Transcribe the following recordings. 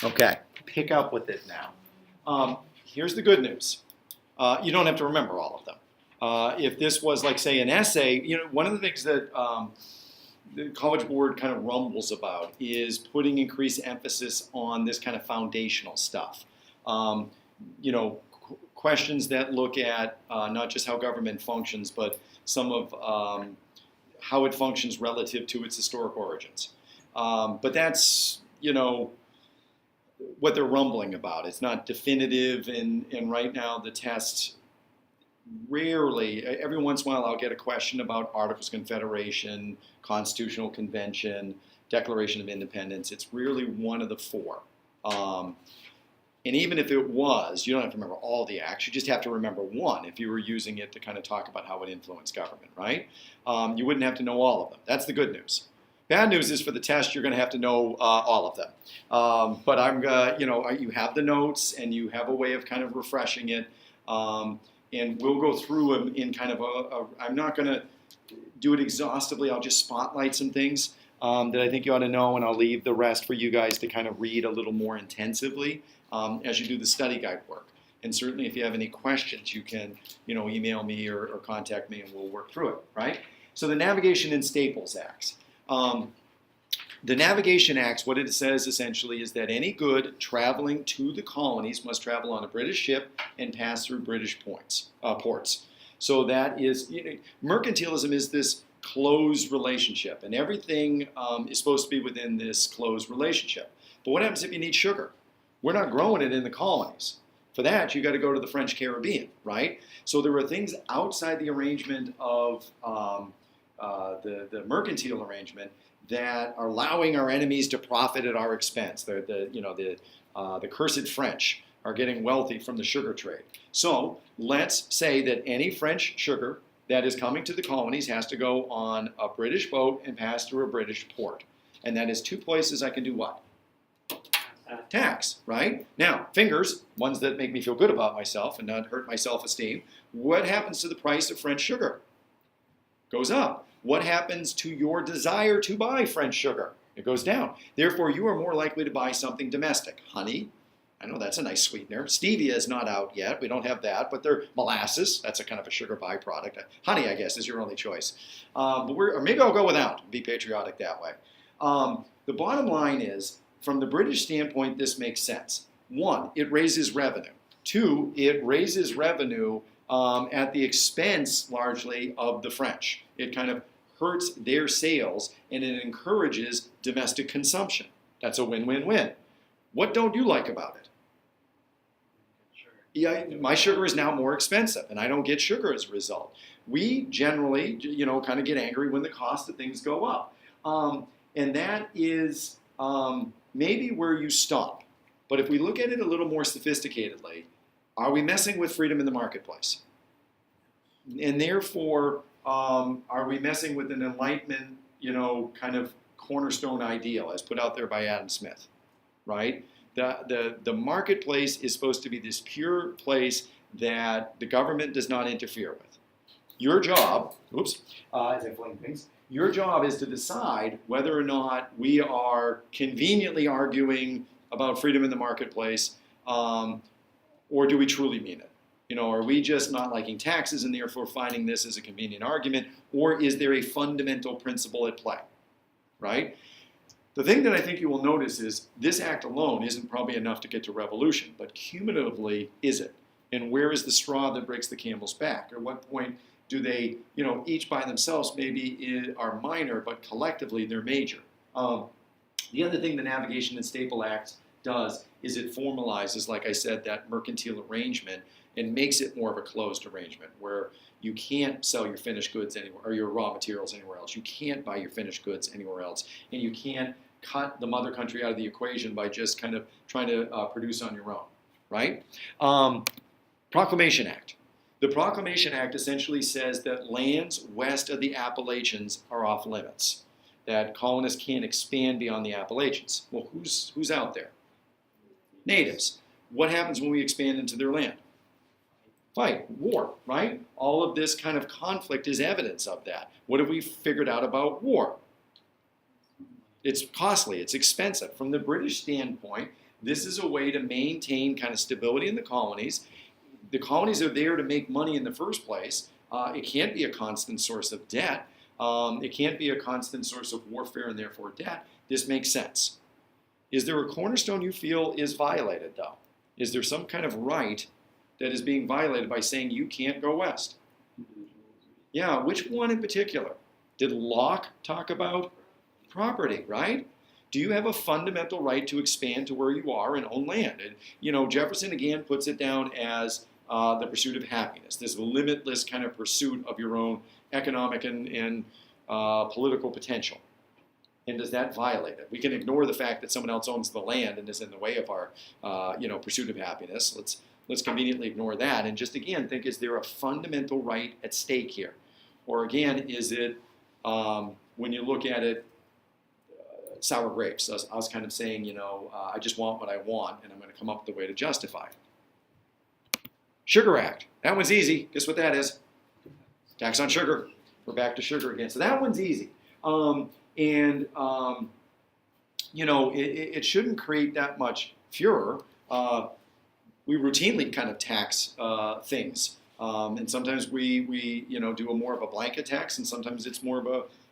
Okay, pick up with it now. Here's the good news. You don't have to remember all of them. If this was like, say, an essay, one of the things that the College Board kind of rumbles about is putting increased emphasis on this kind of foundational stuff. Questions that look at not just how government functions, but some of how it functions relative to its historic origins. But that's, what they're rumbling about. It's not definitive, and right now the test rarely, every once in a while I'll get a question about Articles of Confederation, Constitutional Convention, Declaration of Independence. It's rarely one of the four. And even if it was, you don't have to remember all the acts. You just have to remember one if you were using it to kind of talk about how it influenced government, right? You wouldn't have to know all of them. That's the good news. Bad news is for the test, you're going to have to know all of them. But you have the notes and you have a way of kind of refreshing it. And we'll go through them in kind of I'm not going to do it exhaustively. I'll just spotlight some things that I think you ought to know, and I'll leave the rest for you guys to kind of read a little more intensively as you do the study guide work. And certainly if you have any questions, you can email me or contact me and we'll work through it, right? So the Navigation and Staples Acts. The Navigation Acts, what it says essentially is that any good traveling to the colonies must travel on a British ship and pass through British ports. So that is, mercantilism is this closed relationship, and everything is supposed to be within this closed relationship. But what happens if you need sugar? We're not growing it in the colonies. For that, you got to go to the French Caribbean, right? So there are things outside the arrangement of the mercantile arrangement that are allowing our enemies to profit at our expense. The cursed French are getting wealthy from the sugar trade. So let's say that any French sugar that is coming to the colonies has to go on a British boat and pass through a British port. And that is two places I can do what? Tax, right? Now, fingers, ones that make me feel good about myself and not hurt my self-esteem. What happens to the price of French sugar? Goes up. What happens to your desire to buy French sugar? It goes down. Therefore, you are more likely to buy something domestic. Honey, I know that's a nice sweetener. Stevia is not out yet. We don't have that, but they're molasses. That's a kind of a sugar byproduct. Honey, I guess, is your only choice. Or maybe I'll go without. Be patriotic that way. The bottom line is, from the British standpoint, this makes sense. One, it raises revenue. Two, it raises revenue at the expense, largely, of the French. It kind of hurts their sales, and it encourages domestic consumption. That's a win-win-win. What don't you like about it? Yeah, my sugar is now more expensive, and I don't get sugar as a result. We generally, kind of get angry when the cost of things go up. And that is maybe where you stop. But if we look at it a little more sophisticatedly, are we messing with freedom in the marketplace? And therefore, are we messing with an Enlightenment, kind of cornerstone ideal as put out there by Adam Smith, right? The marketplace is supposed to be this pure place that the government does not interfere with. Your job, as I fling things, your job is to decide whether or not we are conveniently arguing about freedom in the marketplace, or do we truly mean it? Are we just not liking taxes and therefore finding this as a convenient argument, or is there a fundamental principle at play, right? The thing that I think you will notice is this act alone isn't probably enough to get to revolution, but cumulatively is it? And where is the straw that breaks the camel's back? At what point do they, each by themselves maybe are minor, but collectively they're major? The other thing the Navigation and Staple Act does is it formalizes, like I said, that mercantile arrangement and makes it more of a closed arrangement where you can't sell your finished goods anywhere or your raw materials anywhere else. You can't buy your finished goods anywhere else. And you can't cut the mother country out of the equation by just kind of trying to produce on your own, right? Proclamation Act. The Proclamation Act essentially says that lands west of the Appalachians are off limits, that colonists can't expand beyond the Appalachians. Well, who's out there? Natives. What happens when we expand into their land? Fight, war, right? All of this kind of conflict is evidence of that. What have we figured out about war? It's costly, it's expensive. From the British standpoint, this is a way to maintain kind of stability in the colonies. The colonies are there to make money in the first place. It can't be a constant source of debt. It can't be a constant source of warfare and therefore debt. This makes sense. Is there a cornerstone you feel is violated, though? Is there some kind of right that is being violated by saying you can't go west? Yeah, which one in particular? Did Locke talk about? Property, right? Do you have a fundamental right to expand to where you are and own land? And, Jefferson again puts it down as the pursuit of happiness, this limitless kind of pursuit of your own economic and political potential. And does that violate it? We can ignore the fact that someone else owns the land and is in the way of our, pursuit of happiness. Let's conveniently ignore that and just again think: is there a fundamental right at stake here, or again, is it when you look at it, sour grapes? I was kind of saying, I just want what I want, and I'm going to come up with a way to justify it. Sugar Act. That one's easy. Guess what that is? Tax on sugar. We're back to sugar again. So that one's easy. It shouldn't create that much furor. We routinely kind of tax things. And sometimes we do a more of a blanket tax, and sometimes it's more of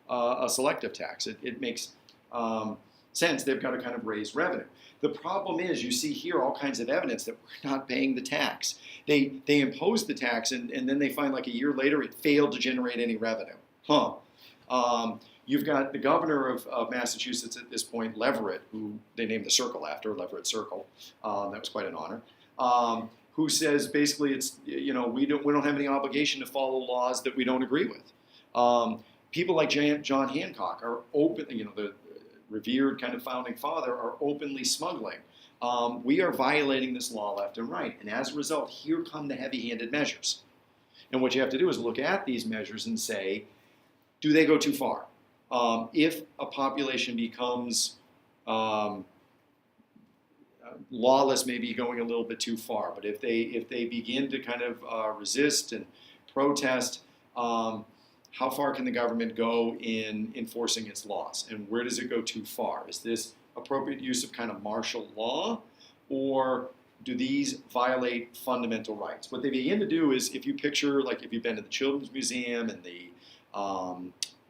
a selective tax. It makes sense. They've got to kind of raise revenue. The problem is, you see here all kinds of evidence that we're not paying the tax. They imposed the tax, and then they find like a year later it failed to generate any revenue. You've got the governor of Massachusetts at this point, Leverett, who they named the circle after, Leverett Circle. That was quite an honor. Who says basically it's, we don't have any obligation to follow laws that we don't agree with. People like John Hancock are open, the revered kind of founding father, are openly smuggling. We are violating this law left and right. And as a result, here come the heavy-handed measures. And what you have to do is look at these measures and say, do they go too far? If a population becomes lawless, maybe going a little bit too far. But if they begin to kind of resist and protest, how far can the government go in enforcing its laws? And where does it go too far? Is this appropriate use of kind of martial law, or do these violate fundamental rights? What they begin to do is, if you picture, like if you've been to the Children's Museum and the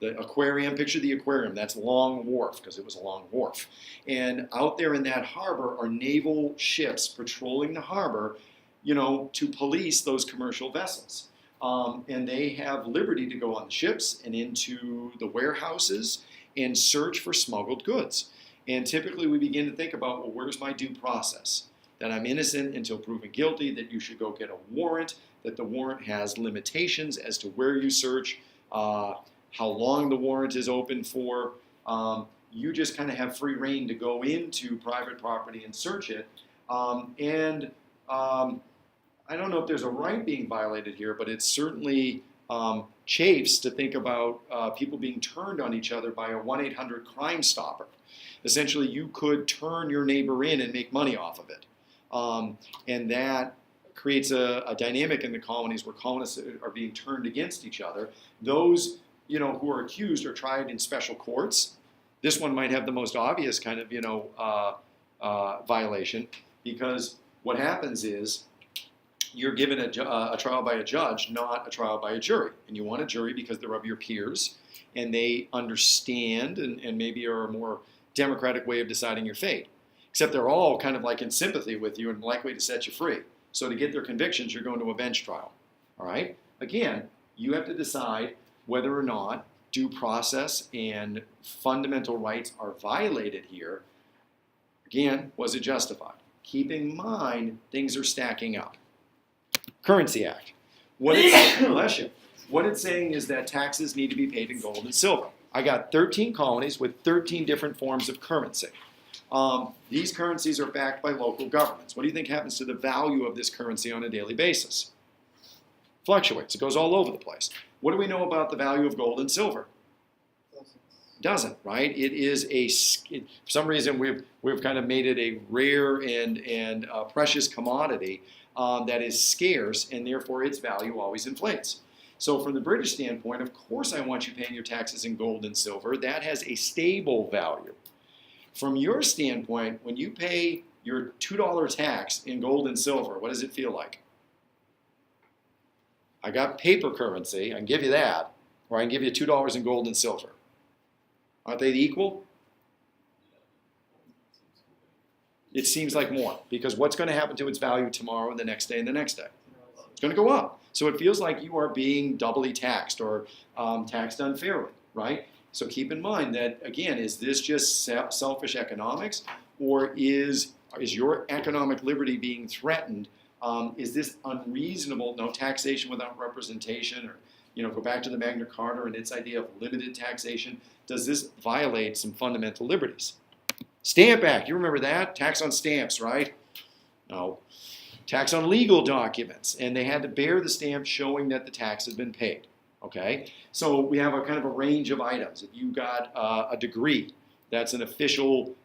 aquarium, picture the aquarium, that's Long Wharf, because it was a long wharf. And out there in that harbor are naval ships patrolling the harbor, to police those commercial vessels. And they have liberty to go on the ships and into the warehouses and search for smuggled goods. And typically we begin to think about, well, where's my due process? That I'm innocent until proven guilty, that you should go get a warrant, that the warrant has limitations as to where you search, how long the warrant is open for. You just kind of have free reign to go into private property and search it. I don't know if there's a right being violated here, but it certainly chafes to think about people being turned on each other by a 1-800 Crime Stopper. Essentially, you could turn your neighbor in and make money off of it. And that creates a dynamic in the colonies where colonists are being turned against each other. Those who are accused are tried in special courts. This one might have the most obvious kind of, violation, because what happens is you're given a trial by a judge, not a trial by a jury. And you want a jury because they're of your peers, and they understand and maybe are a more democratic way of deciding your fate. Except they're all kind of like in sympathy with you and likely to set you free. So to get their convictions, you're going to a bench trial. All right? Again, you have to decide whether or not due process and fundamental rights are violated here. Again, was it justified? Keep in mind, things are stacking up. Currency Act. What it's saying is that taxes need to be paid in gold and silver. I got 13 colonies with 13 different forms of currency. These currencies are backed by local governments. What do you think happens to the value of this currency on a daily basis? Fluctuates. It goes all over the place. What do we know about the value of gold and silver? Doesn't, right? It is for some reason we've kind of made it a rare and precious commodity that is scarce, and therefore its value always inflates. So from the British standpoint, of course I want you paying your taxes in gold and silver. That has a stable value. From your standpoint, when you pay your $2 tax in gold and silver, what does it feel like? I got paper currency, I can give you that, or I can give you $2 in gold and silver. Aren't they equal? It seems like more, because what's going to happen to its value tomorrow and the next day and the next day? It's going to go up. So it feels like you are being doubly taxed or taxed unfairly, right? So keep in mind that, again, is this just selfish economics, or is your economic liberty being threatened? Is this unreasonable, no taxation without representation, or go back to the Magna Carta and its idea of limited taxation? Does this violate some fundamental liberties? Stamp Act, you remember that? Tax on stamps, right? No. Tax on legal documents, and they had to bear the stamp showing that the tax had been paid. Okay, so we have a kind of a range of items. If you got a degree, that's an official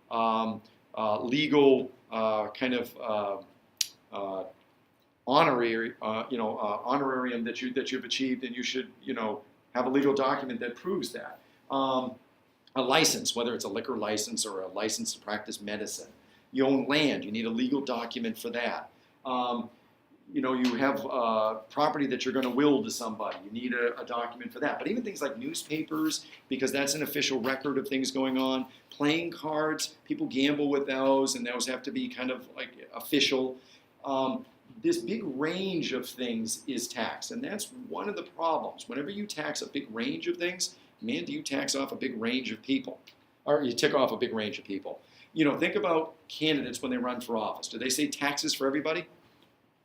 legal kind of honorarium that you've achieved, and you should have a legal document that proves that. A license, whether it's a liquor license or a license to practice medicine. You own land, you need a legal document for that. You have property that you're going to will to somebody. You need a document for that. But even things like newspapers, because that's an official record of things going on. Playing cards, people gamble with those, and those have to be kind of like official. This big range of things is taxed, and that's one of the problems. Whenever you tax a big range of things, man, do you tax off a big range of people, or you tick off a big range of people. Think about candidates when they run for office. Do they say taxes for everybody?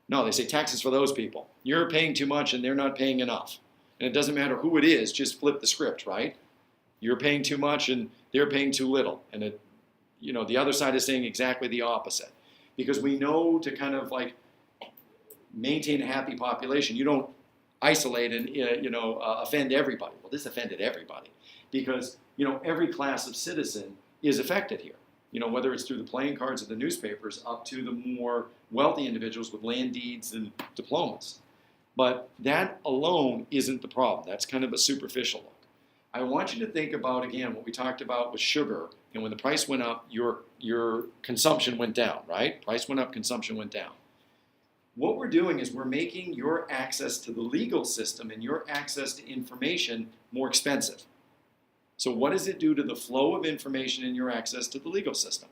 No, they say taxes for those people. You're paying too much and they're not paying enough. And it doesn't matter who it is, just flip the script, right? You're paying too much and they're paying too little. And the other side is saying exactly the opposite. Because we know to kind of like maintain a happy population, you don't isolate and offend everybody. Well, this offended everybody because every class of citizen is affected here. Whether it's through the playing cards or the newspapers, up to the more wealthy individuals with land deeds and diplomas. But that alone isn't the problem. That's kind of a superficial look. I want you to think about, again, what we talked about with sugar. And when the price went up, your consumption went down, right? Price went up, consumption went down. What we're doing is we're making your access to the legal system and your access to information more expensive. So what does it do to the flow of information and your access to the legal system?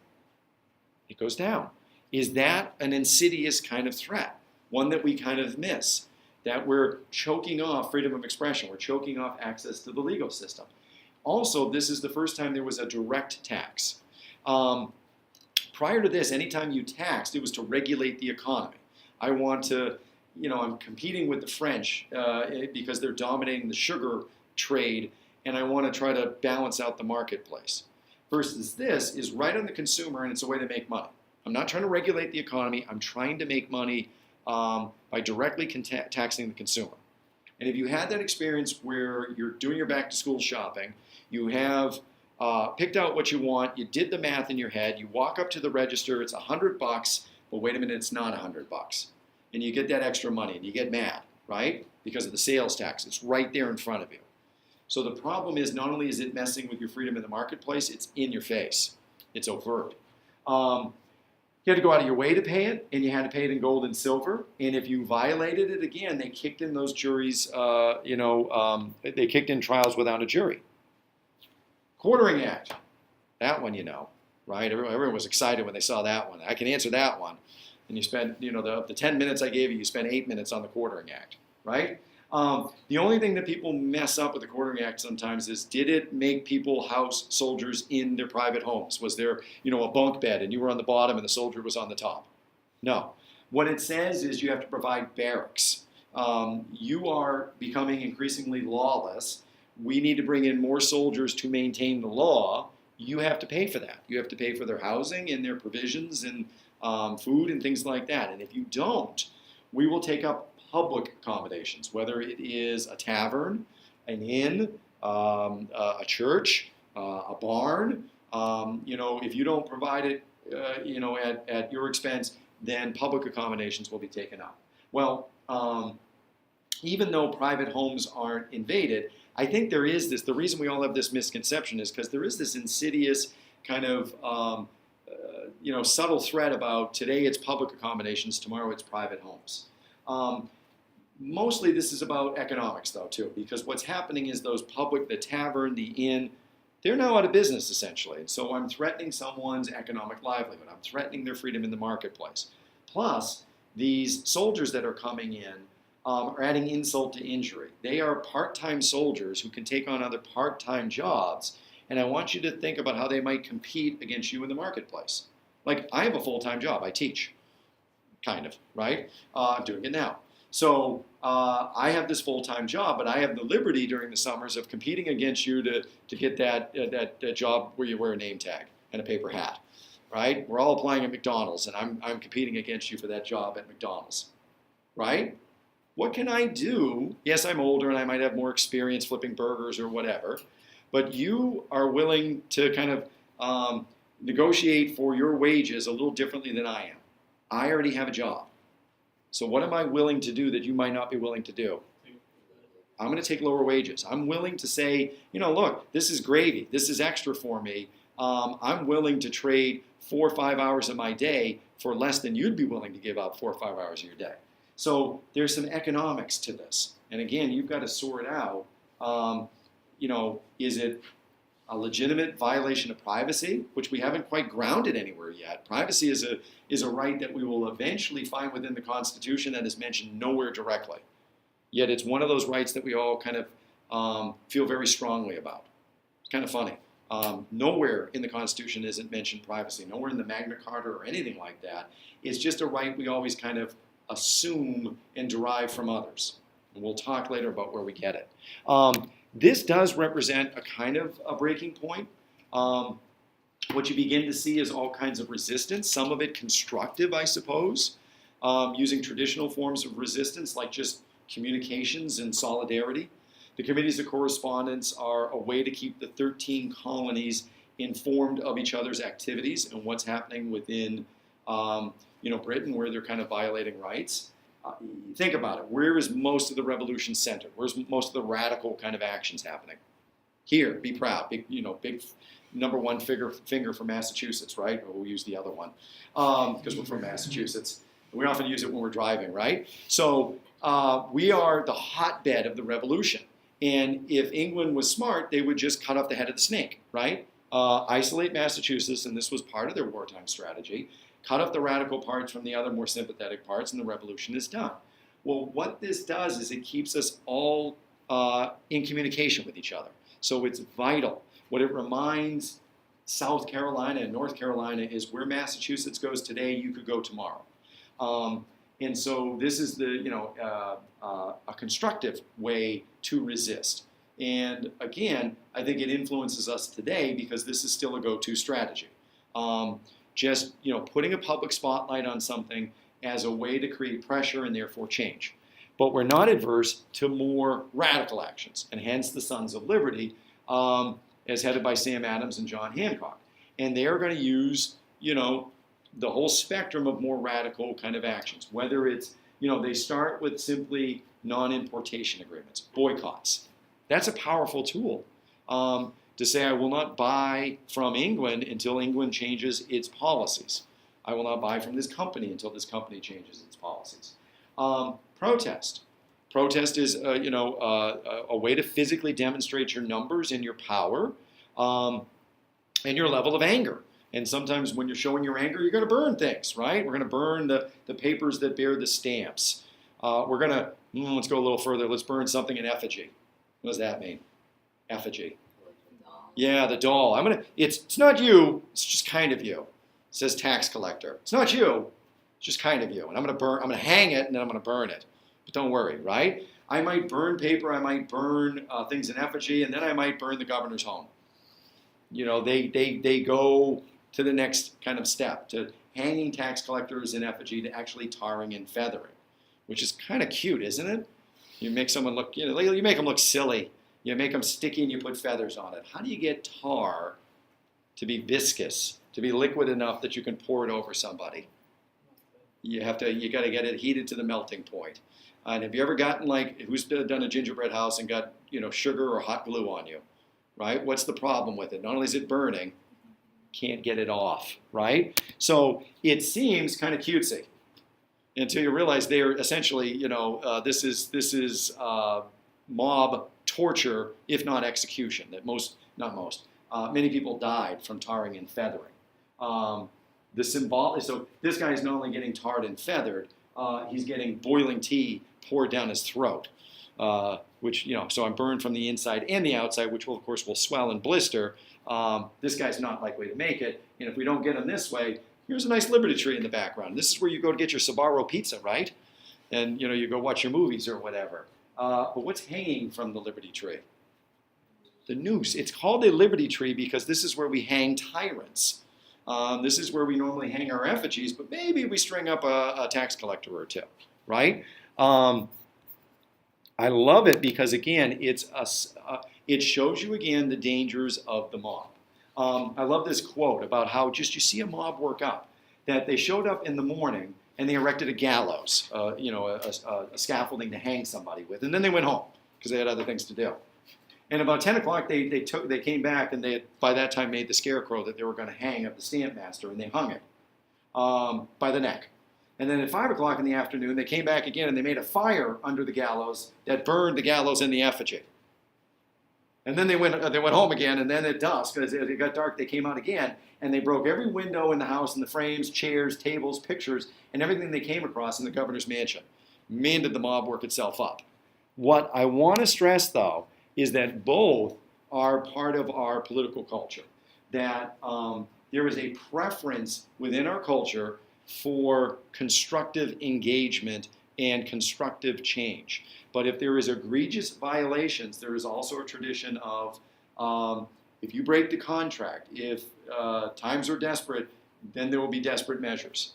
It goes down. Is that an insidious kind of threat? One that we kind of miss? That we're choking off freedom of expression. We're choking off access to the legal system. Also, this is the first time there was a direct tax. Prior to this, anytime you taxed, it was to regulate the economy. I want to, I'm competing with the French because they're dominating the sugar trade, and I want to try to balance out the marketplace. Versus this is right on the consumer, and it's a way to make money. I'm not trying to regulate the economy. I'm trying to make money by directly taxing the consumer. And if you had that experience where you're doing your back-to-school shopping, you have picked out what you want, you did the math in your head, you walk up to the register, it's $100, but wait a minute, it's not $100. And you get that extra money, and you get mad, right? Because of the sales tax. It's right there in front of you. So the problem is not only is it messing with your freedom in the marketplace, it's in your face. It's overt. You had to go out of your way to pay it, and you had to pay it in gold and silver. And if you violated it again, they kicked in those juries, they kicked in trials without a jury. Quartering Act, that one right? Everyone was excited when they saw that one. I can answer that one. And you spent, the 10 minutes I gave you, you spent 8 minutes on the Quartering Act, right? The only thing that people mess up with the Quartering Act sometimes is, did it make people house soldiers in their private homes? Was there, a bunk bed and you were on the bottom and the soldier was on the top? No. What it says is you have to provide barracks. You are becoming increasingly lawless. We need to bring in more soldiers to maintain the law. You have to pay for that. You have to pay for their housing and their provisions and food and things like that. And if you don't, we will take up public accommodations, whether it is a tavern, an inn, a church, a barn. If you don't provide it, at your expense, then public accommodations will be taken up. Well, even though private homes aren't invaded, I think there is this, the reason we all have this misconception is because there is this insidious kind of, subtle threat about today it's public accommodations, tomorrow it's private homes. Mostly this is about economics though too, because what's happening is those public, the tavern, the inn, they're now out of business essentially. And so I'm threatening someone's economic livelihood. I'm threatening their freedom in the marketplace. Plus, these soldiers that are coming in are adding insult to injury. They are part-time soldiers who can take on other part-time jobs, and I want you to think about how they might compete against you in the marketplace. Like, I have a full-time job. I teach, kind of, right? I'm doing it now. So I have this full-time job, but I have the liberty during the summers of competing against you to get that job where you wear a name tag and a paper hat, right? We're all applying at McDonald's, and I'm competing against you for that job at McDonald's, right? What can I do? Yes, I'm older and I might have more experience flipping burgers or whatever, but you are willing to kind of negotiate for your wages a little differently than I am. I already have a job. So what am I willing to do that you might not be willing to do? I'm going to take lower wages. I'm willing to say, look, this is gravy. This is extra for me. I'm willing to trade 4 or 5 hours of my day for less than you'd be willing to give up 4 or 5 hours of your day. So there's some economics to this. And again, you've got to sort out, is it a legitimate violation of privacy, which we haven't quite grounded anywhere yet. Privacy is a right that we will eventually find within the Constitution that is mentioned nowhere directly. Yet it's one of those rights that we all kind of feel very strongly about. It's kind of funny. Nowhere in the Constitution isn't mentioned privacy. Nowhere in the Magna Carta or anything like that. It's just a right we always kind of assume and derive from others. And we'll talk later about where we get it. This does represent a kind of a breaking point. What you begin to see is all kinds of resistance, some of it constructive, I suppose, using traditional forms of resistance like just communications and solidarity. The committees of correspondence are a way to keep the 13 colonies informed of each other's activities and what's happening within Britain, where they're kind of violating rights. Think about it. Where is most of the revolution centered? Where's most of the radical kind of actions happening? Here, be proud. Big number one finger for Massachusetts, right? Or we'll use the other one because we're from Massachusetts. We often use it when we're driving, right? So we are the hotbed of the revolution. And if England was smart, they would just cut off the head of the snake, right? Isolate Massachusetts, and this was part of their wartime strategy. Cut off the radical parts from the other more sympathetic parts, and the revolution is done. Well, what this does is it keeps us all in communication with each other. So it's vital. What it reminds South Carolina and North Carolina is where Massachusetts goes today, you could go tomorrow. And so this is a constructive way to resist. And again, I think it influences us today because this is still a go-to strategy. Just putting a public spotlight on something as a way to create pressure and therefore change. But we're not adverse to more radical actions, and hence the Sons of Liberty, as headed by Sam Adams and John Hancock. And they are going to use, the whole spectrum of more radical kind of actions. Whether it's, they start with simply non-importation agreements, boycotts. That's a powerful tool. To say I will not buy from England until England changes its policies. I will not buy from this company until this company changes its policies. Protest. Protest is a way to physically demonstrate your numbers and your power and your level of anger. And sometimes when you're showing your anger, you're going to burn things, right? We're going to burn the papers that bear the stamps. We're going to, let's go a little further. Let's burn something in effigy. What does that mean? Effigy. Yeah, the doll. It's not you. It's just kind of you. It says tax collector. It's not you. It's just kind of you. And I'm going to hang it, and then I'm going to burn it. But don't worry, right? I might burn paper. I might burn things in effigy, and then I might burn the governor's home. They go to the next kind of step, to hanging tax collectors in effigy to actually tarring and feathering, which is kind of cute, isn't it? You make someone look, you make them look silly. You make them sticky and you put feathers on it. How do you get tar to be viscous, to be liquid enough that you can pour it over somebody? You got to get it heated to the melting point. And have you ever gotten like, who's done a gingerbread house and got, sugar or hot glue on you, right? What's the problem with it? Not only is it burning, can't get it off, right? So it seems kind of cutesy until you realize they're essentially, this is mob torture, if not execution. That many people died from tarring and feathering. So this guy is not only getting tarred and feathered, he's getting boiling tea poured down his throat, so I'm burned from the inside and the outside, which of course will swell and blister. This guy's not likely to make it, and if we don't get him this way, here's a nice Liberty tree in the background. This is where you go to get your Sbarro pizza, right? And you go watch your movies or whatever. But what's hanging from the Liberty tree? The noose. It's called a Liberty tree because this is where we hang tyrants. This is where we normally hang our effigies, but maybe we string up a tax collector or two, right? I love it because, again, it shows you, again, the dangers of the mob. I love this quote about how you see a mob work up, that they showed up in the morning and they erected a gallows, a scaffolding to hang somebody with, and then they went home because they had other things to do. And about 10 o'clock, they came back, and they had, by that time, made the scarecrow that they were going to hang up the stamp master, and they hung it by the neck. And then at 5 o'clock in the afternoon, they came back again, and they made a fire under the gallows that burned the gallows and the effigy. And then they went home again, and then at dusk, as it got dark, they came out again, and they broke every window in the house, and the frames, chairs, tables, pictures, and everything they came across in the governor's mansion. Man, did the mob work itself up. What I want to stress, though, is that both are part of our political culture, that there is a preference within our culture for constructive engagement and constructive change. But if there is egregious violations, there is also a tradition of if you break the contract, if times are desperate, then there will be desperate measures.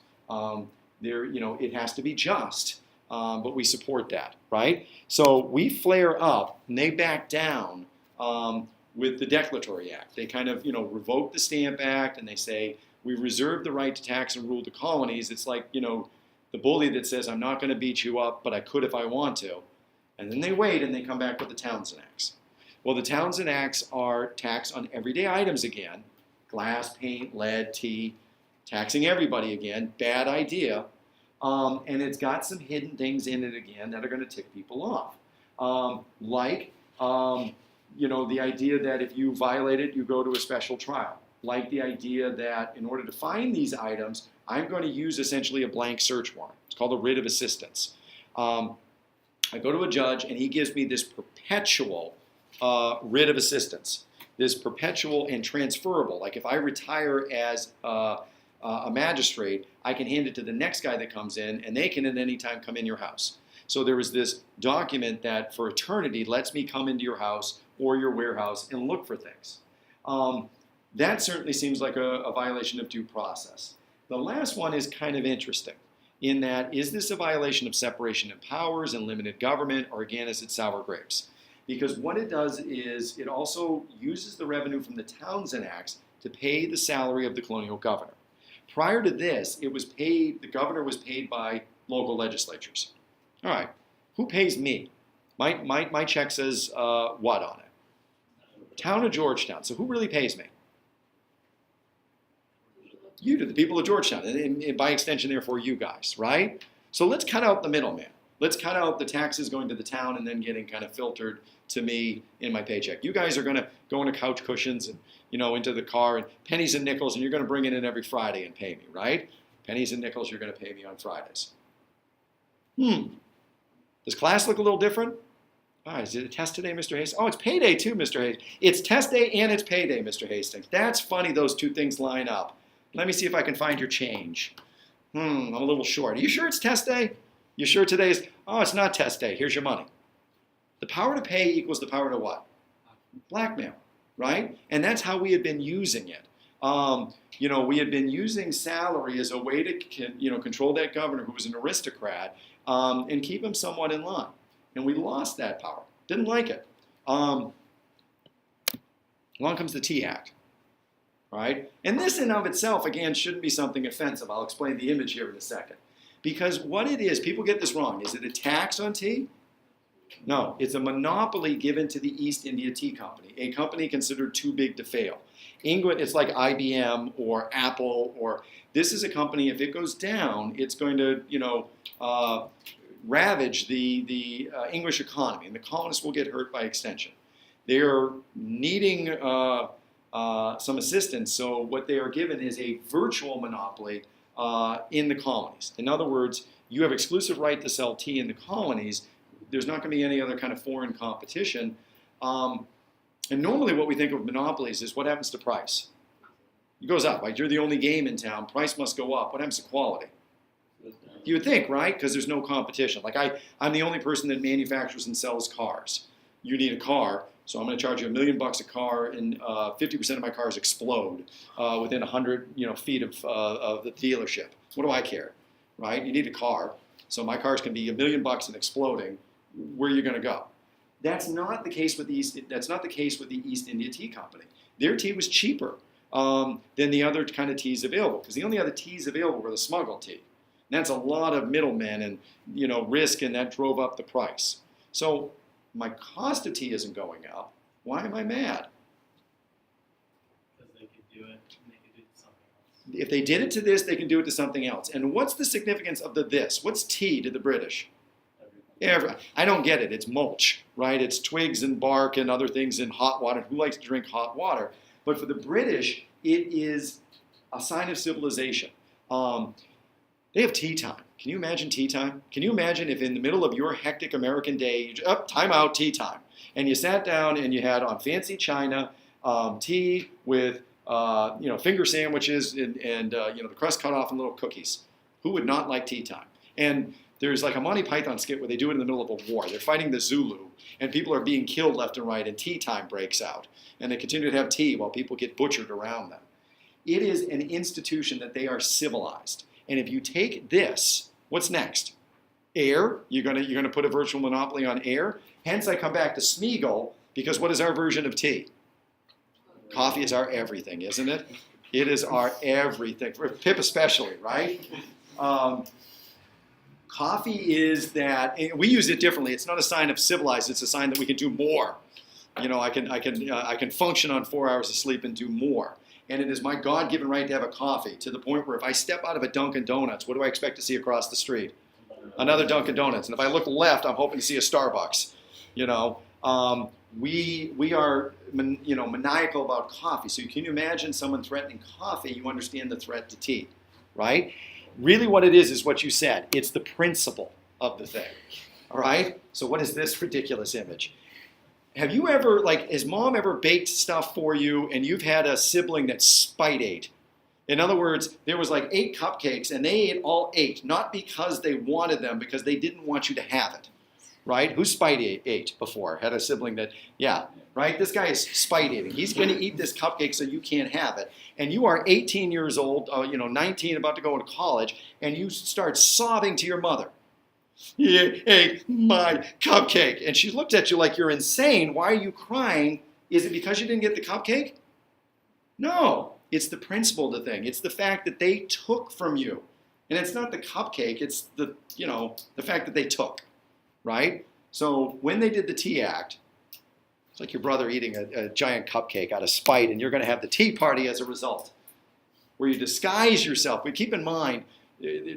It has to be just. But we support that, right? So we flare up, and they back down with the Declaratory Act. They kind of, revoke the Stamp Act, and they say, we reserve the right to tax and rule the colonies. It's like, the bully that says, I'm not going to beat you up, but I could if I want to. And then they wait, and they come back with the Townsend Acts. Well, the Townsend Acts are tax on everyday items again. Glass, paint, lead, tea, taxing everybody again. Bad idea. And it's got some hidden things in it again that are going to tick people off. The idea that if you violate it, you go to a special trial. Like the idea that in order to find these items, I'm going to use essentially a blank search warrant. It's called a writ of assistance. I go to a judge, and he gives me this perpetual writ of assistance, this perpetual and transferable. Like if I retire as a magistrate, I can hand it to the next guy that comes in, and they can at any time come in your house. So there was this document that for eternity lets me come into your house or your warehouse and look for things. That certainly seems like a violation of due process. The last one is kind of interesting in that, is this a violation of separation of powers and limited government, or again, is it sour grapes? Because what it does is it also uses the revenue from the Townsend Acts to pay the salary of the colonial governor. Prior to this, the governor was paid by local legislatures. All right, who pays me? My check says what on it? Town of Georgetown. So who really pays me? You do, the people of Georgetown, and by extension, therefore, you guys, right? So let's cut out the middleman. Let's cut out the taxes going to the town and then getting kind of filtered to me in my paycheck. You guys are going to go into couch cushions and, into the car and pennies and nickels, and you're going to bring it in every Friday and pay me, right? Pennies and nickels, you're going to pay me on Fridays. Does class look a little different? Is it a test today, Mr. Hastings? Oh, it's payday too, Mr. Hastings. It's test day and it's payday, Mr. Hastings. That's funny, those two things line up. Let me see if I can find your change. I'm a little short. Are you sure it's test day? You sure today is? Oh, it's not test day. Here's your money. The power to pay equals the power to what? Blackmail, right? And that's how we had been using it. We had been using salary as a way to, control that governor who was an aristocrat and keep him somewhat in line. And we lost that power. Didn't like it. Along comes the Tea Act. Right? And this in of itself, again, shouldn't be something offensive. I'll explain the image here in a second. Because what it is, people get this wrong. Is it a tax on tea? No, it's a monopoly given to the East India Tea Company, a company considered too big to fail. England, it's like IBM or Apple, or this is a company, if it goes down, it's going to, ravage the English economy, and the colonists will get hurt by extension. They're needing some assistance, so what they are given is a virtual monopoly in the colonies. In other words, you have exclusive right to sell tea in the colonies. There's not going to be any other kind of foreign competition. And normally what we think of monopolies is what happens to price. It goes up. Like, you're the only game in town. Price must go up. What happens to quality? You would think, right? Because there's no competition. Like, I'm the only person that manufactures and sells cars. You need a car, so I'm going to charge you $1 million a car, and 50% of my cars explode within 100 feet of the dealership. What do I care, right? You need a car, so my cars can be $1 million and exploding. Where are you going to go? That's not the case with the East. That's not the case with the East India Tea Company. Their tea was cheaper than the other kind of teas available, because the only other teas available were the smuggled tea. And that's a lot of middlemen and risk, and that drove up the price. So my cost of tea isn't going up. Why am I mad? Because they could do it, and they could do it to something else. If they did it to this, they can do it to something else. And what's the significance of the this? What's tea to the British? I don't get it. It's mulch, right? It's twigs and bark and other things in hot water. Who likes to drink hot water? But for the British, it is a sign of civilization. They have tea time. Can you imagine tea time? Can you imagine if in the middle of your hectic American day, time out, tea time, and you sat down and you had on fancy china tea with finger sandwiches and the crust cut off and little cookies? Who would not like tea time? And there's like a Monty Python skit where they do it in the middle of a war. They're fighting the Zulu, and people are being killed left and right, and tea time breaks out. And they continue to have tea while people get butchered around them. It is an institution that they are civilized. And if you take this, what's next? Air. You're gonna put a virtual monopoly on air. Hence, I come back to Smeagol, because what is our version of tea? Coffee is our everything, isn't it? It is our everything. For Pip especially, right? Coffee is that, and we use it differently. It's not a sign of civilized. It's a sign that we can do more. I can function on 4 hours of sleep and do more. And it is my God-given right to have a coffee, to the point where if I step out of a Dunkin' Donuts, what do I expect to see across the street? Another Dunkin' Donuts. And if I look left, I'm hoping to see a Starbucks. We are maniacal about coffee. So can you imagine someone threatening coffee? You understand the threat to tea, right? Really what it is what you said. It's the principle of the thing, all right? So what is this ridiculous image? Have you ever, has mom ever baked stuff for you and you've had a sibling that spite ate? In other words, there was 8 cupcakes and they ate all 8, not because they wanted them, because they didn't want you to have it, right? Who spite ate before? Had a sibling that, yeah, right? This guy is spite eating. He's going to eat this cupcake so you can't have it. And you are 18 years old, 19, about to go into college, and you start sobbing to your mother. He ate my cupcake. And she looked at you like you're insane. Why are you crying? Is it because you didn't get the cupcake? No. It's the principle of the thing. It's the fact that they took from you. And it's not the cupcake. It's the fact that they took, right? So when they did the Tea Act, it's like your brother eating a giant cupcake out of spite, and you're going to have the tea party as a result, where you disguise yourself. But keep in mind,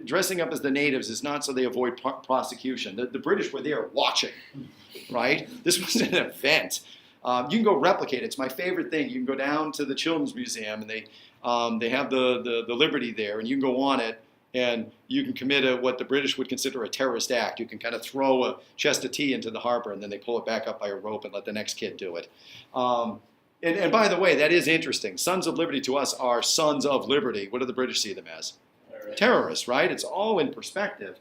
dressing up as the natives is not so they avoid prosecution. The British were there watching, right? This was an event. You can go replicate it. It's my favorite thing. You can go down to the Children's Museum, and they have the Liberty there, and you can go on it, and you can commit what the British would consider a terrorist act. You can kind of throw a chest of tea into the harbor, and then they pull it back up by a rope and let the next kid do it. And by the way, that is interesting. Sons of Liberty to us are sons of liberty. What do the British see them as? Terrorists, right? It's all in perspective.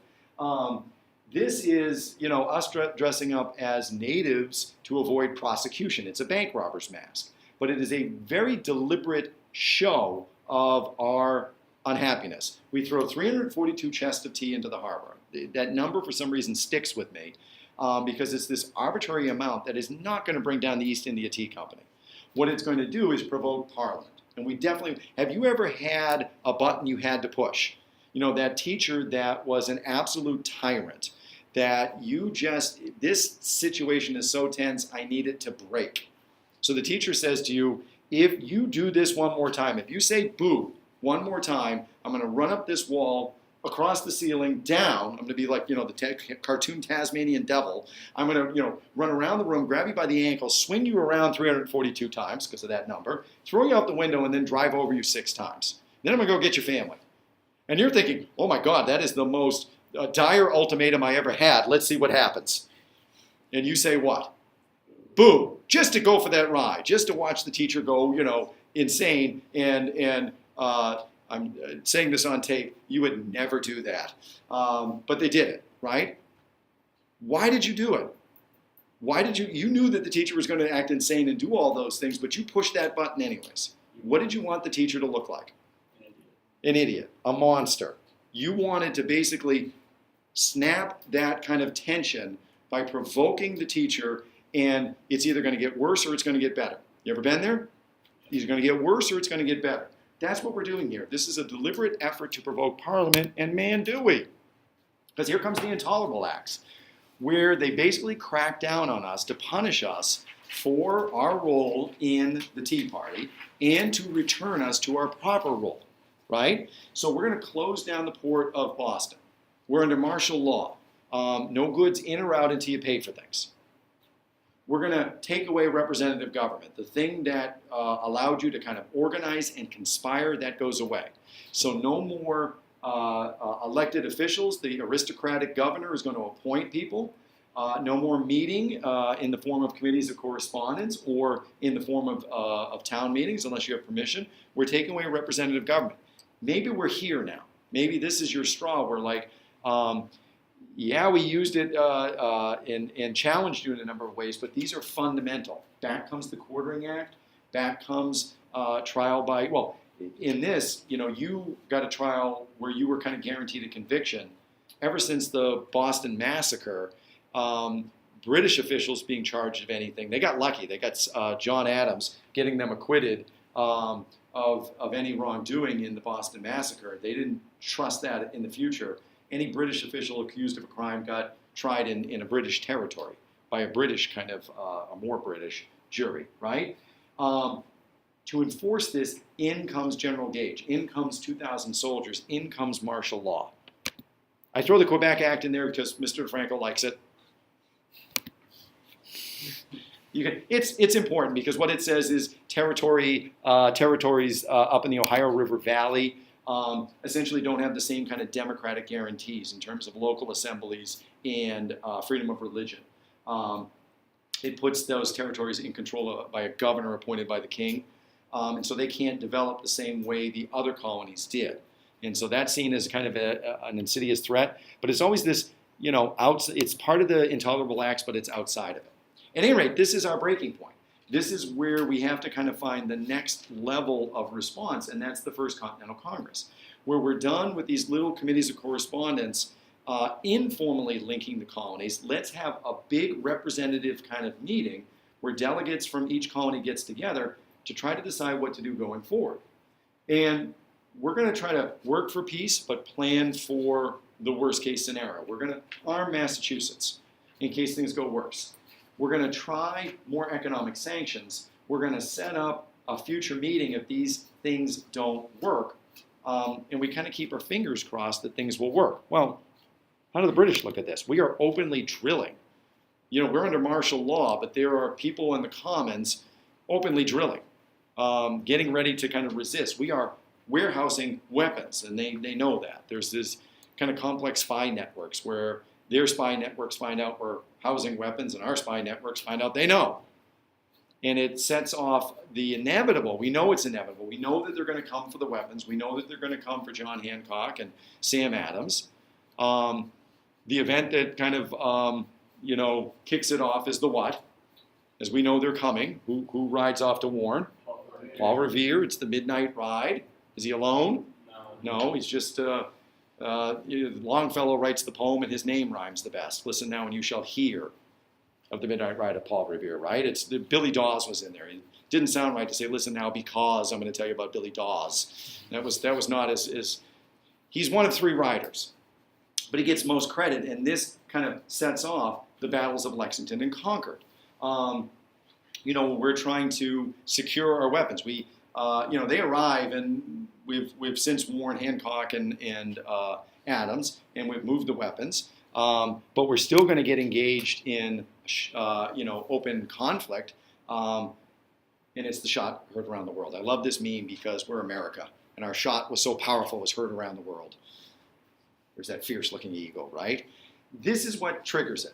This is, us dressing up as natives to avoid prosecution. It's a bank robber's mask. But it is a very deliberate show of our unhappiness. We throw 342 chests of tea into the harbor. That number, for some reason, sticks with me because it's this arbitrary amount that is not going to bring down the East India Tea Company. What it's going to do is provoke Parliament. And we definitely, have you ever had a button you had to push? that teacher that was an absolute tyrant, that this situation is so tense, I need it to break. So the teacher says to you, if you do this one more time, if you say boo one more time, I'm going to run up this wall, across the ceiling, down. I'm going to be like, the cartoon Tasmanian devil. I'm going to, run around the room, grab you by the ankle, swing you around 342 times because of that number, throw you out the window, and then drive over you 6 times. Then I'm going to go get your family. And you're thinking, oh my God, that is the most dire ultimatum I ever had. Let's see what happens. And you say what? Boo, just to go for that ride, just to watch the teacher go, insane. And I'm saying this on tape, you would never do that. But they did it, right? Why did you do it? You knew that the teacher was going to act insane and do all those things, but you pushed that button anyways. What did you want the teacher to look like? An idiot, a monster. You wanted to basically snap that kind of tension by provoking the teacher, and it's either going to get worse or it's going to get better. You ever been there? It's going to get worse or it's going to get better. That's what we're doing here. This is a deliberate effort to provoke Parliament, and man, do we. Because here comes the intolerable acts, where they basically crack down on us to punish us for our role in the Tea Party and to return us to our proper role, right? So we're going to close down the port of Boston. We're under martial law. No goods in or out until you pay for things. We're going to take away representative government. The thing that allowed you to kind of organize and conspire, that goes away. So no more elected officials. The aristocratic governor is going to appoint people. No more meeting in the form of committees of correspondence or in the form of town meetings unless you have permission. We're taking away representative government. Maybe we're here now. Maybe this is your straw. We're like, yeah, we used it and challenged you in a number of ways, but these are fundamental. Back comes the Quartering Act. Back comes trial by, well, in this, you got a trial where you were kind of guaranteed a conviction. Ever since the Boston Massacre, British officials being charged of anything, they got lucky. They got John Adams getting them acquitted of any wrongdoing in the Boston Massacre. They didn't trust that in the future. Any British official accused of a crime got tried in a British territory by a British kind of, a more British jury, right? To enforce this, in comes General Gage, in comes 2,000 soldiers, in comes martial law. I throw the Quebec Act in there because Mr. DeFranco likes it. It's important because what it says is territories up in the Ohio River Valley essentially don't have the same kind of democratic guarantees in terms of local assemblies and freedom of religion. It puts those territories in control by a governor appointed by the king, and so they can't develop the same way the other colonies did. And so that's seen as kind of an insidious threat, but it's always this, it's part of the intolerable acts, but it's outside of it. At any rate, this is our breaking point. This is where we have to kind of find the next level of response, and that's the First Continental Congress, where we're done with these little committees of correspondence informally linking the colonies. Let's have a big representative kind of meeting where delegates from each colony gets together to try to decide what to do going forward. And we're going to try to work for peace, but plan for the worst case scenario. We're going to arm Massachusetts in case things go worse. We're going to try more economic sanctions. We're going to set up a future meeting if these things don't work. And we kind of keep our fingers crossed that things will work. Well, how do the British look at this? We are openly drilling. We're under martial law, but there are people in the Commons openly drilling, getting ready to kind of resist. We are warehousing weapons, and they know that. There's this kind of complex spy networks where their spy networks find out we're housing weapons, and our spy networks find out they know. And it sets off the inevitable. We know it's inevitable. We know that they're going to come for the weapons. We know that they're going to come for John Hancock and Sam Adams. The event that kind of, kicks it off is the what? As we know they're coming. Who rides off to warn? Paul Revere. It's the midnight ride. Is he alone? No, he's just... Longfellow writes the poem and his name rhymes the best. Listen now and you shall hear of the midnight ride of Paul Revere, right? Billy Dawes was in there. It didn't sound right to say listen now because I'm going to tell you about Billy Dawes. That was not as He's one of 3 riders, but he gets most credit, and this kind of sets off the battles of Lexington and Concord. We're trying to secure our weapons. They arrive, and we've since worn Hancock and Adams, and we've moved the weapons. But we're still going to get engaged in, open conflict. And it's the shot heard around the world. I love this meme because we're America, and our shot was so powerful it was heard around the world. There's that fierce-looking eagle, right? This is what triggers it.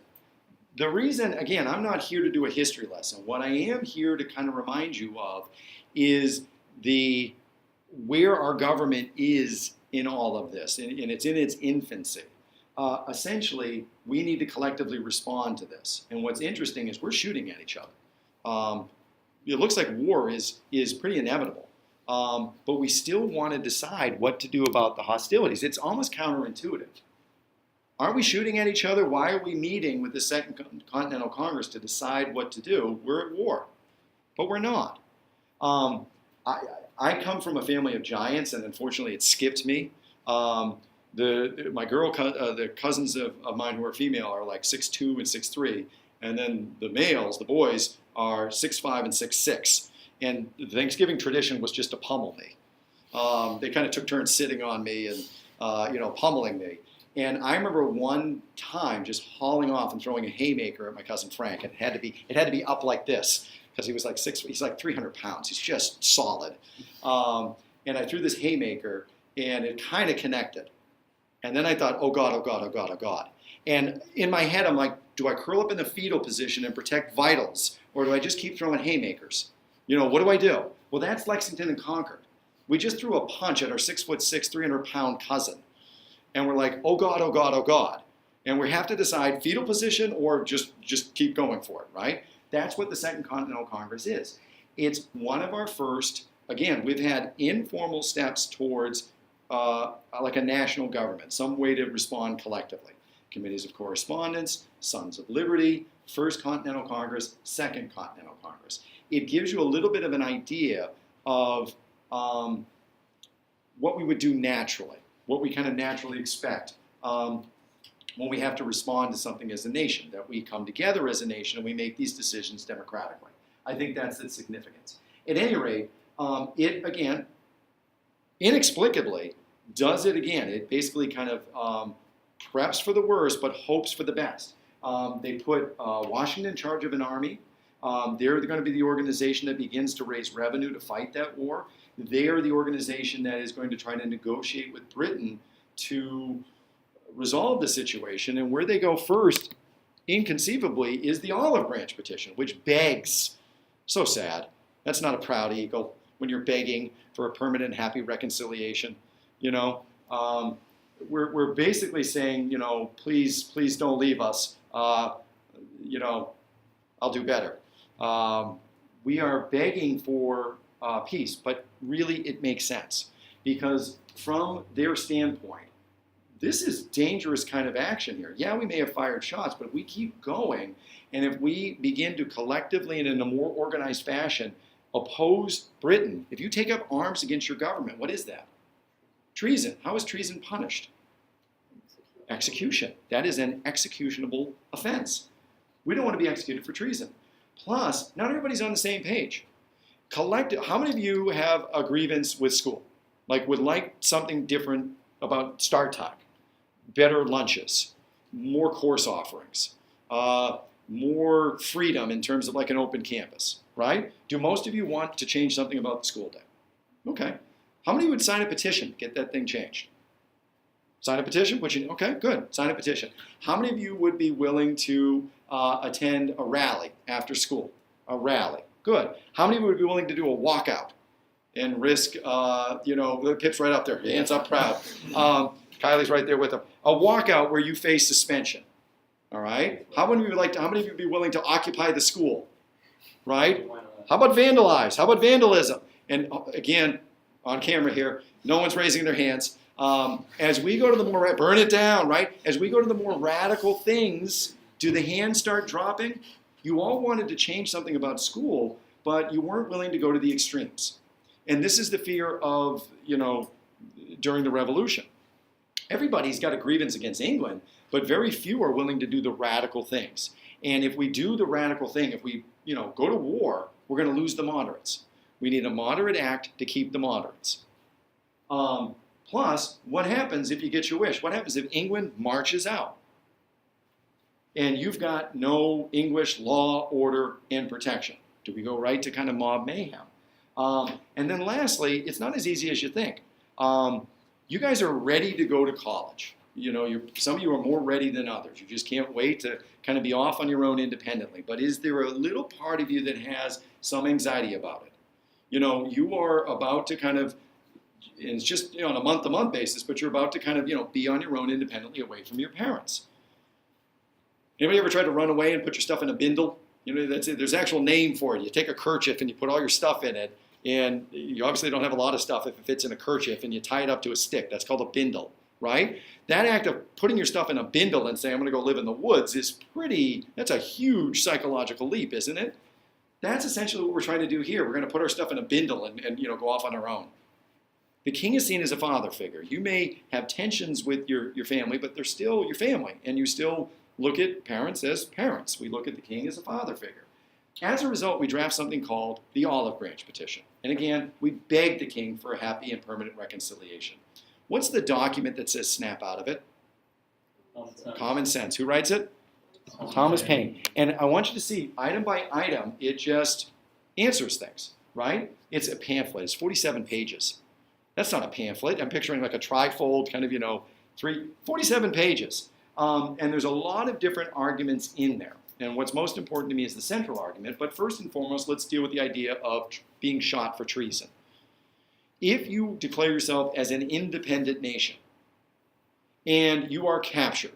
The reason, again, I'm not here to do a history lesson. What I am here to kind of remind you of is where our government is in all of this, and it's in its infancy. Essentially, we need to collectively respond to this. And what's interesting is we're shooting at each other. It looks like war is pretty inevitable, but we still want to decide what to do about the hostilities. It's almost counterintuitive. Aren't we shooting at each other? Why are we meeting with the Second Continental Congress to decide what to do? We're at war, but we're not. I come from a family of giants, and unfortunately it skipped me. The cousins of mine who are female are like 6'2" and 6'3", and then the males, the boys, are 6'5" and 6'6". And the Thanksgiving tradition was just to pummel me. They kind of took turns sitting on me and pummeling me. And I remember one time just hauling off and throwing a haymaker at my cousin Frank. It had to be up like this because he was like he's like 300 pounds. He's just solid. And I threw this haymaker, and it kind of connected. And then I thought, oh God, oh God, oh God, oh God. And in my head, I'm like, do I curl up in the fetal position and protect vitals, or do I just keep throwing haymakers? What do I do? Well, that's Lexington and Concord. We just threw a punch at our 6'6", 300-pound cousin. And we're like, oh God, oh God, oh God. And we have to decide fetal position or just keep going for it, right? That's what the Second Continental Congress is. It's one of our first, again, we've had informal steps towards like a national government, some way to respond collectively. Committees of Correspondence, Sons of Liberty, First Continental Congress, Second Continental Congress. It gives you a little bit of an idea of what we would do naturally, what we kind of naturally expect when we have to respond to something as a nation, that we come together as a nation and we make these decisions democratically. I think that's its significance. At any rate, it, again, inexplicably, does it again. It basically kind of preps for the worst, but hopes for the best. They put Washington in charge of an army. They're going to be the organization that begins to raise revenue to fight that war. They are the organization that is going to try to negotiate with Britain to resolve the situation. And where they go first, inconceivably, is the Olive Branch petition, which begs, so sad, that's not a proud eagle when you're begging for a permanent happy reconciliation. We're basically saying, please don't leave us. I'll do better. We are begging for peace, but really it makes sense because from their standpoint, this is dangerous kind of action here. Yeah, we may have fired shots, but if we keep going and if we begin to collectively and in a more organized fashion oppose Britain, if you take up arms against your government, what is that? Treason. How is treason punished? Execution. That is an executionable offense. We don't want to be executed for treason. Plus, not everybody's on the same page. How many of you have a grievance with school? Like would like something different about start time, better lunches, more course offerings, more freedom in terms of like an open campus, right? Do most of you want to change something about the school day? Okay. How many would sign a petition to get that thing changed? Sign a petition? Okay, good. Sign a petition. How many of you would be willing to attend a rally after school? A rally. Good. How many would be willing to do a walkout and risk, Pip's right up there. Hands up proud. Kylie's right there with him. A walkout where you face suspension. All right? How many of you would be willing to occupy the school? Right? How about vandalize? How about vandalism? And again, on camera here, no one's raising their hands. As we go to the more, burn it down, right? As we go to the more radical things, do the hands start dropping? You all wanted to change something about school, but you weren't willing to go to the extremes. And this is the fear of, during the revolution. everybody's got a grievance against England, but very few are willing to do the radical things. And if we do the radical thing, if we go to war, we're going to lose the moderates. We need a moderate act to keep the moderates. Plus, what happens if you get your wish? What happens if England marches out? And you've got no English law, order, and protection. Do we go right to kind of mob mayhem? And then lastly, it's not as easy as you think. You guys are ready to go to college. Some of you are more ready than others. You just can't wait to kind of be off on your own independently. But is there a little part of you that has some anxiety about it? You are about to kind of, and it's just on a month-to-month basis, but you're about to kind of be on your own independently away from your parents. Anybody ever tried to run away and put your stuff in a bindle? There's an actual name for it. You take a kerchief and you put all your stuff in it, and you obviously don't have a lot of stuff if it fits in a kerchief, and you tie it up to a stick. That's called a bindle, right? That act of putting your stuff in a bindle and saying, I'm going to go live in the woods that's a huge psychological leap, isn't it? That's essentially what we're trying to do here. We're going to put our stuff in a bindle and go off on our own. The king is seen as a father figure. You may have tensions with your family, but they're still your family, and you still look at parents as parents. We look at the king as a father figure. As a result, we draft something called the Olive Branch Petition. And again, we beg the king for a happy and permanent reconciliation. What's the document that says snap out of it? Common sense. Who writes it? Thomas Paine. And I want you to see, item by item, it just answers things, right? It's a pamphlet. It's 47 pages. That's not a pamphlet. I'm picturing like a trifold, kind of, 47 pages. And there's a lot of different arguments in there. And what's most important to me is the central argument. But first and foremost, let's deal with the idea of being shot for treason. If you declare yourself as an independent nation and you are captured,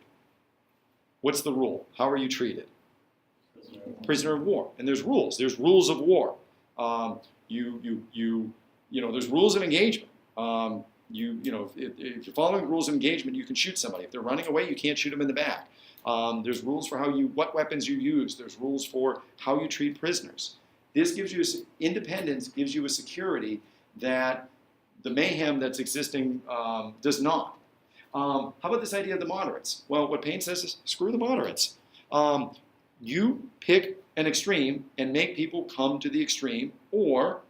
what's the rule? How are you treated? Prisoner of war. And there's rules. There's rules of war. There's rules of engagement. If you're following rules of engagement, you can shoot somebody. If they're running away, you can't shoot them in the back. There's rules for what weapons you use. There's rules for how you treat prisoners. This gives you independence, gives you a security that the mayhem that's existing does not. How about this idea of the moderates? Well, what Paine says is screw the moderates. You pick an extreme and make people come to the extreme, or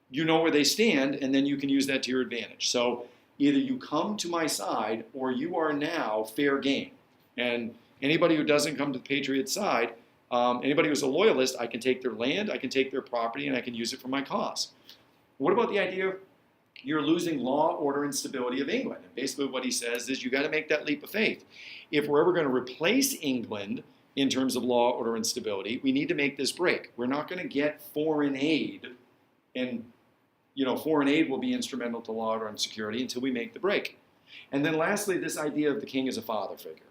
you know where they stand, and then you can use that to your advantage. So either you come to my side, or you are now fair game. And anybody who doesn't come to the Patriot side, anybody who's a loyalist, I can take their land, I can take their property, and I can use it for my cause. What about the idea you're losing law, order, and stability of England? And basically what he says is you got to make that leap of faith. If we're ever going to replace England in terms of law, order, and stability, we need to make this break. We're not going to get foreign aid, and foreign aid will be instrumental to law, order, and security until we make the break. And then lastly, this idea of the king as a father figure.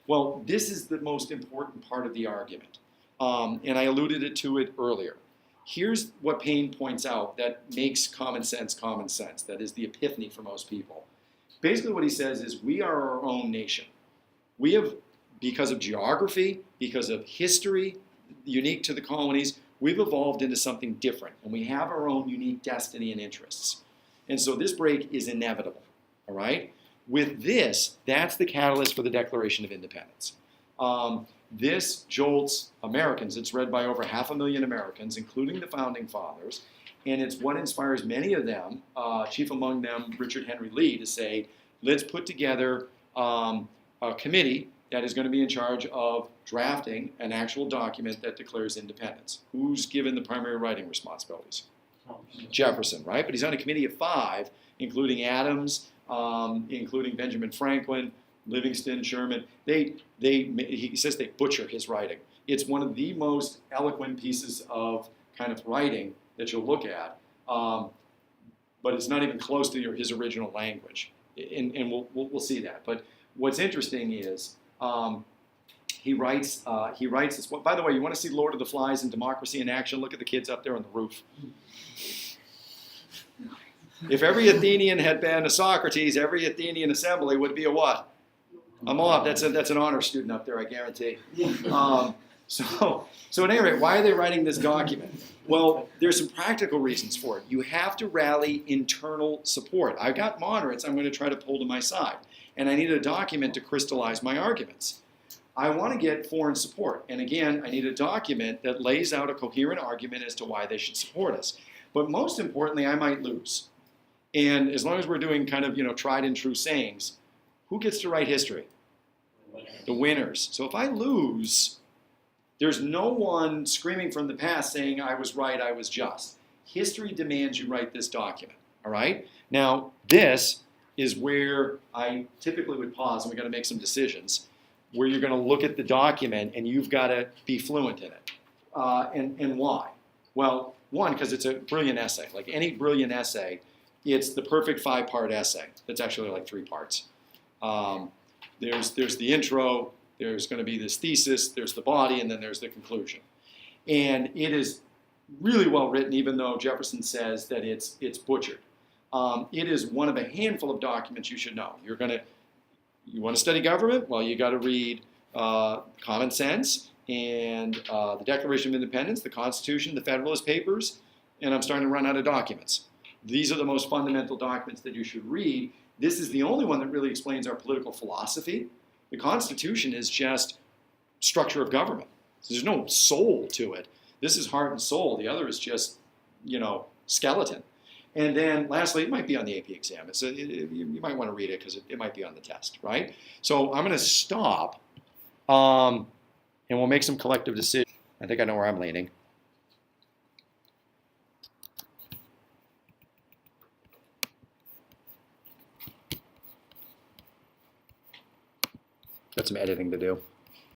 Well, this is the most important part of the argument. And I alluded to it earlier. Here's what Paine points out that makes common sense. That is the epiphany for most people. Basically what he says is we are our own nation. We have, because of geography, because of history, unique to the colonies, we've evolved into something different, and we have our own unique destiny and interests. And so this break is inevitable, all right? With this, that's the catalyst for the Declaration of Independence. This jolts Americans. It's read by over 500,000 Americans, including the Founding Fathers, and it's what inspires many of them, chief among them Richard Henry Lee, to say, let's put together a committee that is going to be in charge of drafting an actual document that declares independence. Who's given the primary writing responsibilities? Jefferson, right? But he's on a committee of 5, including Adams, including Benjamin Franklin, Livingston, Sherman. He says they butcher his writing. It's one of the most eloquent pieces of kind of writing that you'll look at, but it's not even close to his original language. And we'll see that. But what's interesting is he writes this. By the way, you want to see Lord of the Flies and Democracy in Action? Look at the kids up there on the roof. If every Athenian had been a Socrates, every Athenian assembly would be a what? A mob. That's an honor student up there, I guarantee. So at any rate, why are they writing this document? Well, there's some practical reasons for it. You have to rally internal support. I've got moderates I'm going to try to pull to my side, and I need a document to crystallize my arguments. I want to get foreign support, and again, I need a document that lays out a coherent argument as to why they should support us. But most importantly, I might lose. And as long as we're doing kind of, tried and true sayings, who gets to write history? The winners. So if I lose, there's no one screaming from the past saying I was right, I was just. History demands you write this document, all right? Now, this is where I typically would pause, and we've got to make some decisions, where you're going to look at the document and you've got to be fluent in it. And why? Well, one, because it's a brilliant essay. Like any brilliant essay, it's the perfect 5-part essay. That's actually like 3 parts. There's the intro, there's going to be this thesis, there's the body, and then there's the conclusion. And it is really well written, even though Jefferson says that it's butchered. It is one of a handful of documents you should know. You want to study government? Well, you got to read Common Sense and the Declaration of Independence, the Constitution, the Federalist Papers, and I'm starting to run out of documents. These are the most fundamental documents that you should read. This is the only one that really explains our political philosophy. The Constitution is just structure of government. So there's no soul to it. This is heart and soul. The other is just, skeleton. And then lastly, it might be on the AP exam. You might want to read it because it might be on the test, right? So I'm going to stop and we'll make some collective decisions. I think I know where I'm leaning. Got some editing to do.